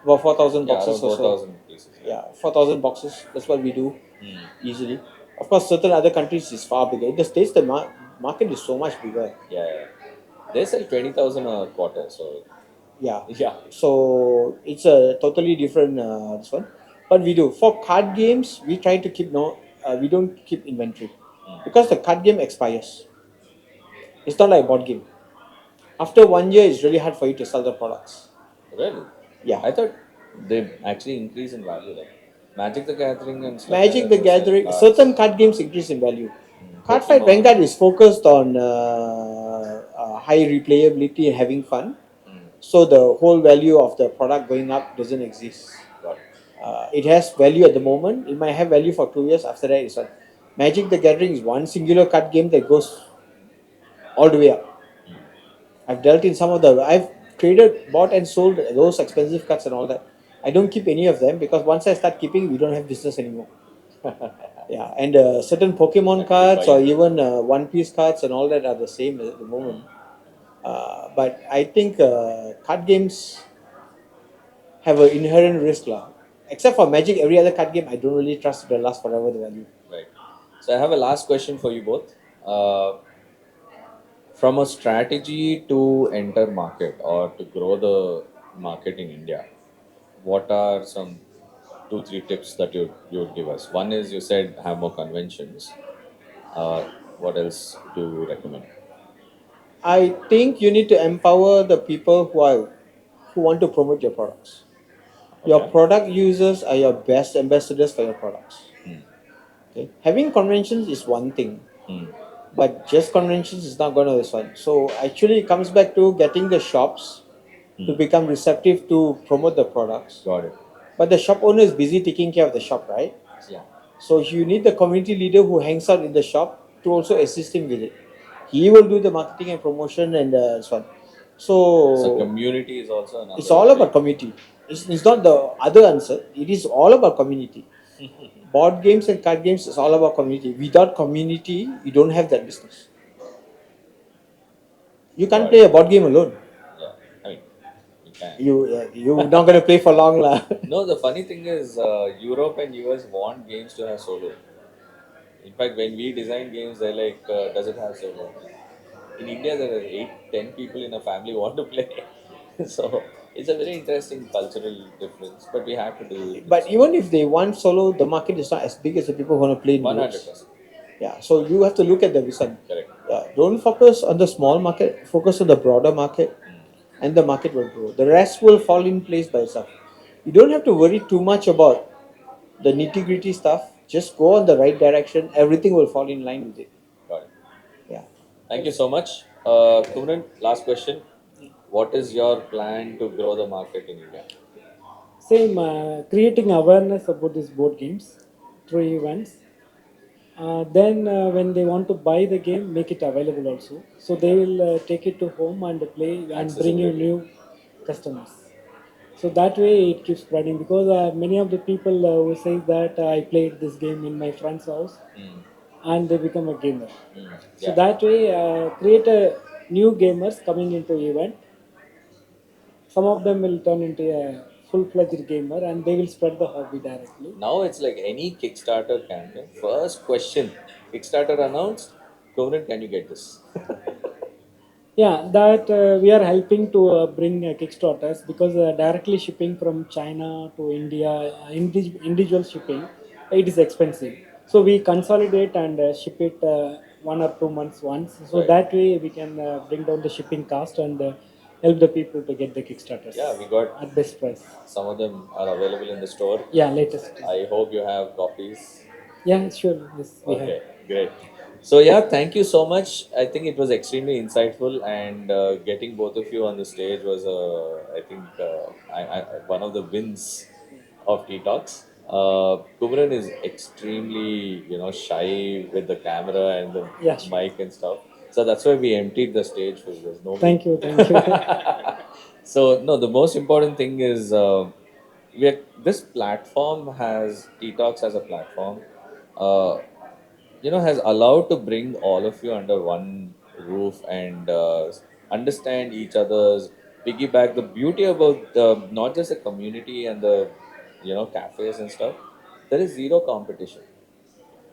about 4,000 Yeah, boxes around or so. 4,000 pieces. Yeah, 4,000 boxes. That's what we do Hmm. easily. Of course, certain other countries is far bigger. In the States, the market is so much bigger. Yeah, yeah. They sell 20,000 a quarter. So, Yeah. yeah. So it's a totally different this one. But we do. For card games, we try to keep we don't keep inventory. Because the card game expires. It's not like a board game. After 1 year, it's really hard for you to sell the products. Really? Yeah. I thought they actually increase in value. Like Magic the Gathering and stuff like Magic that, the they sell Gathering, cards. certain card games increase in value. Cardfight Pokemon. Vanguard is focused on high replayability and having fun. So the whole value of the product going up doesn't exist. Got it. It has value at the moment. It might have value for 2 years. After that, it's on. Magic the Gathering is one singular card game that goes all the way up. I've dealt in some of the. I've traded, bought and sold those expensive cards and all that. I don't keep any of them because once I start keeping, we don't have business anymore. Yeah, and certain Pokemon cards or even One Piece cards and all that are the same at the moment. But I think card games have an inherent risk lah. Except for Magic, every other card game I don't really trust to last forever the value. Right. So I have a last question for you both. From a strategy to enter market or to grow the market in India, what are some 2 3 tips that you would give us? One is you said have more conventions. What else do you recommend? I think you need to empower the people who want to promote your products. Your Okay. product users are your best ambassadors for your products. Okay, having conventions is one thing, Hmm. but just conventions is not going to this one. So actually, it comes back to getting the shops to become receptive to promote the products. Got it. But the shop owner is busy taking care of the shop, right? Yeah. So you need the community leader who hangs out in the shop to also assist him with it. He will do the marketing and promotion and so on. So So community is also another. it's all about community. It's not the other answer. It is all about community. Board games and card games is all about community. Without community, you don't have that business. You can't Got play it. a board game alone. Yeah. I mean, you can. you're not gonna play for long, lah. No, the funny thing is, Europe and US want games to have solo. In fact, when we design games, they're like, does it have solo? In India, there are 8, 10 people in a family who want to play. So it's a very interesting cultural difference, but we have to do it. But even if they want solo, the market is not as big as the people who want to play in groups. 100%. Yeah, so you have to look at the vision. Correct. Don't focus on the small market, focus on the broader market, and the market will grow. The rest will fall in place by itself. You don't have to worry too much about the nitty gritty stuff. Just go in the right direction, everything will fall in line with it. Got it. Yeah. Thank you so much. Kumaran, last question. What is your plan to grow the market in India? Same, creating awareness about these board games through events. Then, when they want to buy the game, make it available also. So they will take it to home and play and bring you Accessibility. new customers. So that way it keeps spreading because many of the people who say that I played this game in my friend's house Mm. and they become a gamer. So Yeah. that way, create a new gamers coming into event. Some of them will turn into a full-fledged gamer and they will spread the hobby directly. Now it's like any Kickstarter campaign. First question, Kickstarter announced. Kumaran, can you get this? Yeah, that we are helping to bring Kickstarters because directly shipping from China to India, individual shipping, it is expensive. So we consolidate and ship it 1 or 2 months once. So Right. that way we can bring down the shipping cost and help the people to get the Kickstarters Yeah, we got at best price. some of them are available in the store. Yeah, latest. I hope you have copies. Yeah, sure. Yes, we have. Okay, great. So yeah, thank you so much. I think it was extremely insightful, and getting both of you on the stage was, I think, one of the wins of TTOX. Kumaran is extremely, shy with the camera and the Yeah, sure. mic and stuff. So that's why we emptied the stage for there's no. Thank you. Thank you. So no, the most important thing is this platform has TTOX as a platform. Uh, has allowed to bring all of you under one roof and understand each other's piggyback. The beauty about not just the community and the cafes and stuff, there is zero competition.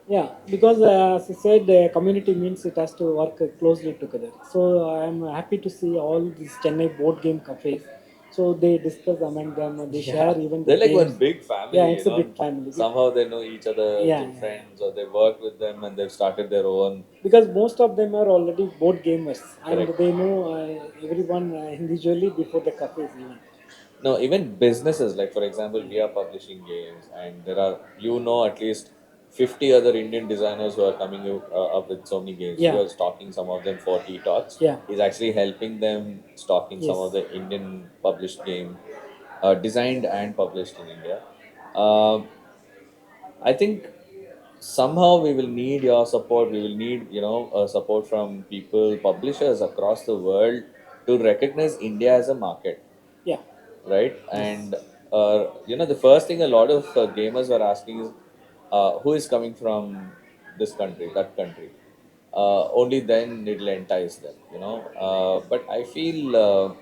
Yeah, because as I said, community means it has to work closely together. So I'm happy to see all these Chennai board game cafes. So they discuss among them, they share even the They're like games. one big family. Yeah, it's a big family. Somehow they know each other Yeah, through yeah. friends, or they work with them and they've started their own. Because most of them are already board gamers and Correct. they know everyone individually before the cafes even. No, even businesses, like for example, we are publishing games, and there are, at least 50 other Indian designers who are coming up with so many games. Yeah. You are stocking some of them for T-Talks. Yeah. He's actually helping them stocking some Yes. of the Indian published game, designed and published in India. Um, I think somehow we will need your support. We will need, support from people, publishers across the world to recognize India as a market, Yeah. right? And the first thing a lot of gamers are asking is, who is coming from this country, that country. Only then it'll entice them, but I feel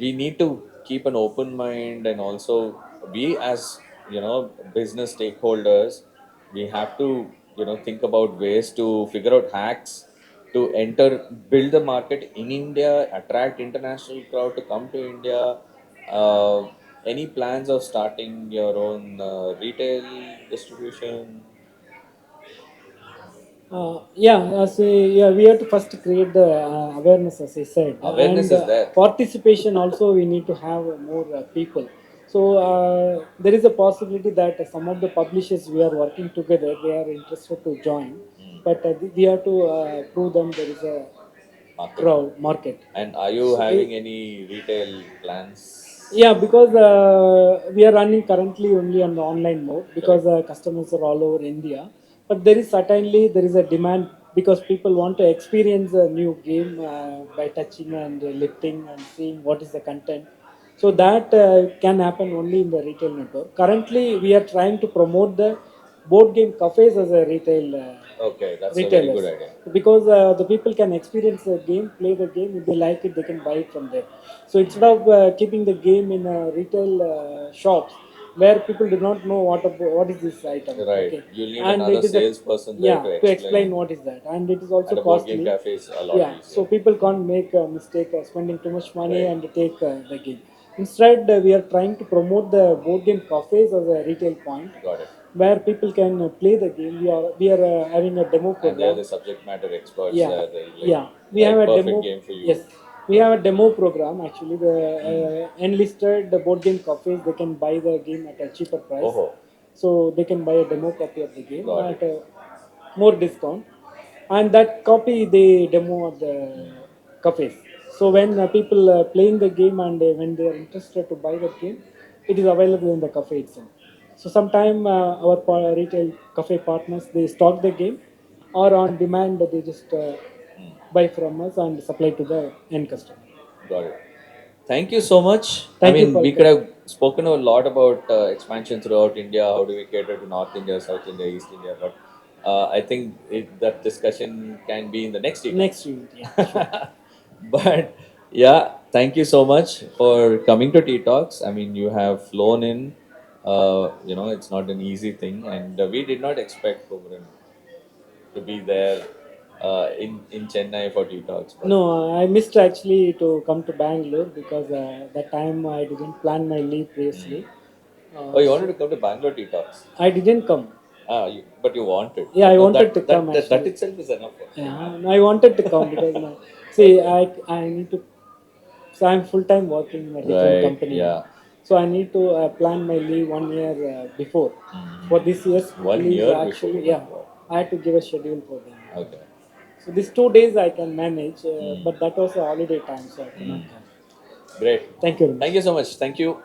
we need to keep an open mind, and also we as business stakeholders, we have to think about ways to figure out hacks to enter, build the market in India, attract international crowd to come to India. Any plans of starting your own retail distribution? Yeah, we have to first create the awareness, as I said, Awareness and is there. participation. Also, we need to have more people. So there is a possibility that some of the publishers we are working together, they are interested to join, but we have to prove them there is a Market. crowd market. And are you So, having any retail plans? yeah, because we are running currently only on the online mode because customers are all over India. But there is a demand because people want to experience a new game by touching and lifting and seeing what is the content. So that can happen only in the retail network. Currently, we are trying to promote the board game cafes as a retail Okay, that's a very retailers, good idea. because the people can experience the game, play the game. If they like it, they can buy it from there. So instead of keeping the game in retail shops where people do not know what is this item, Right. okay, You'll need and it another is a, salesperson there yeah, to to explain explain. what is that, and it is also At a board game costly. cafe is a lot Yeah, so easier. people can't make a mistake spending too much money Right. and take the game. Instead, we are trying to promote the board game cafes as a retail point Got it. where people can play the game. We are having a demo And they're program. the subject matter experts Yeah, there. They'll like yeah. We have right a perfect demo. game for Yes, you. we Got have it. a demo program. Actually, the Mm. enlisted the board game cafes, they can buy the game at a cheaper price, Oh, so they can buy a demo copy of the game got at it. a more discount, and that copy they demo at the cafes. So when people playing the game and when they are interested to buy that game, it is available in the cafe itself. So sometime our retail cafe partners, they stock the game, or on demand they just buy from us and supply to the end customer. Got it. Thank you so much. I Thank you, mean, we could Palka. have spoken a lot about expansion throughout India. How do we cater to North India, South India, East India? But I think that discussion can be in the next Next detox. unit, yeah, sure. But yeah, thank you so much for coming to TTOX. I mean, you have flown in. It's not an easy thing, and we did not expect Kumaran to be there in Chennai for TTOX. But No, I missed actually to come to Bangalore because that time I didn't plan my leave previously. oh, you wanted So to come to Bangalore TTOX? I didn't come. But you wanted. Yeah, I No, wanted to that come that that, that actually. itself is enough. Yeah, no, I wanted to come because see, Okay. I need to. So I'm full time working in a different Right. company now. Yeah. So I need to plan my leave 1 year before. For this year's 1 leaves, year before. actually, yeah, I had to give a schedule for them. Okay. So these 2 days I can manage, Mm. but that was a holiday time, so I could not Mm. come. Great. Thank you very Thank much. you so much. Thank you.